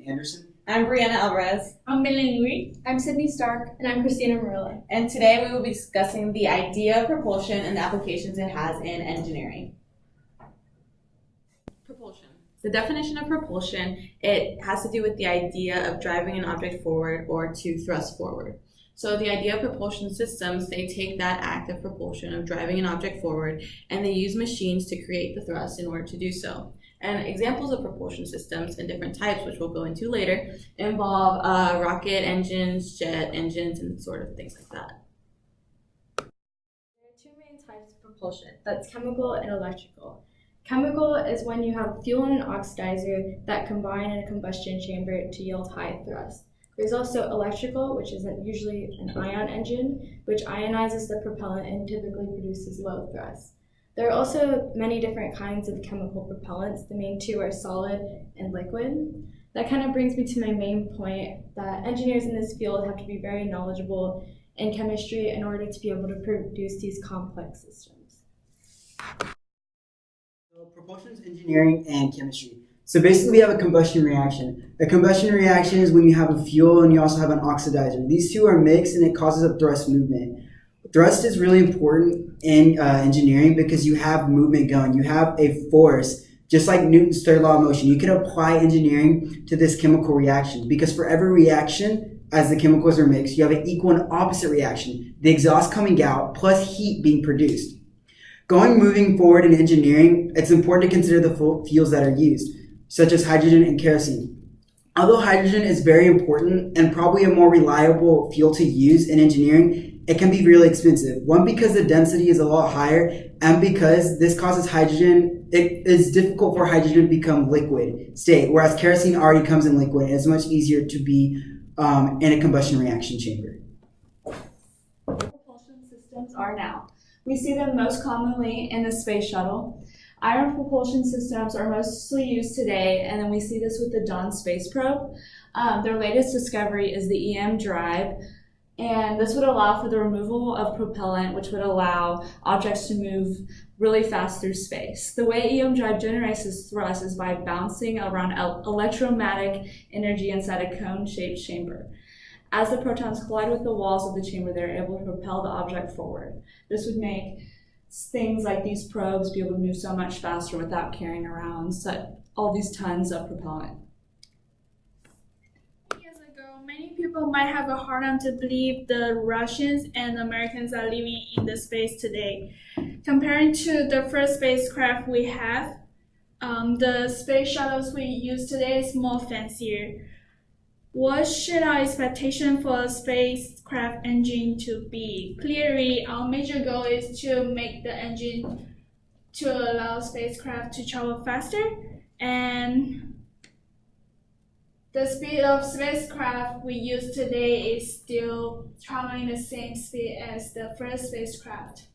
Anderson. I'm Brianna Alvarez. I'm Millie Nguyen. I'm Sydney Stark. And I'm Christina Marilla. And today we will be discussing the idea of propulsion and the applications it has in engineering. Propulsion. The definition of propulsion, it has to do with the idea of driving an object forward or to thrust forward. So the idea of propulsion systems, they take that act of propulsion, of driving an object forward, and they use machines to create the thrust in order to do so. And examples of propulsion systems and different types, which we'll go into later, involve rocket engines, jet engines, and sort of things like that. There are two main types of propulsion. That's chemical and electrical. Chemical is when you have fuel and an oxidizer that combine in a combustion chamber to yield high thrust. There's also electrical, which is usually an ion engine, which ionizes the propellant and typically produces low thrust. There are also many different kinds of chemical propellants. The main two are solid and liquid. That kind of brings me to my main point that engineers in this field have to be very knowledgeable in chemistry in order to be able to produce these complex systems. So propulsion is engineering and chemistry. So basically we have a combustion reaction. A combustion reaction is when you have a fuel and you also have an oxidizer. These two are mixed and it causes a thrust movement. Thrust is really important in engineering because you have movement going. You have a force, just like Newton's third law of motion. You can apply engineering to this chemical reaction because for every reaction, as the chemicals are mixed, you have an equal and opposite reaction. The exhaust coming out plus heat being produced. Moving forward in engineering, it's important to consider the fuels that are used, such as hydrogen and kerosene. Although hydrogen is very important and probably a more reliable fuel to use in engineering, it can be really expensive. One, because the density is a lot higher, and because this causes hydrogen, it is difficult for hydrogen to become liquid state, whereas kerosene already comes in liquid, and it's much easier to be in a combustion reaction chamber. Propulsion systems are now. We see them most commonly in the space shuttle. Iron propulsion systems are mostly used today, and then we see this with the Dawn space probe. Their latest discovery is the EM drive, and this would allow for the removal of propellant, which would allow objects to move really fast through space. The way EM drive generates its thrust is by bouncing around electromagnetic energy inside a cone-shaped chamber. As the protons collide with the walls of the chamber, they're able to propel the object forward. This would make things like these probes be able to move so much faster without carrying around all these tons of propellant. Years ago, many people might have a hard time to believe the Russians and Americans are living in the space today. Comparing to the first spacecraft we have, the space shuttles we use today is more fancier. What should our expectation for a spacecraft engine to be? Clearly, our major goal is to make the engine to allow spacecraft to travel faster, and the speed of spacecraft we use today is still traveling the same speed as the first spacecraft.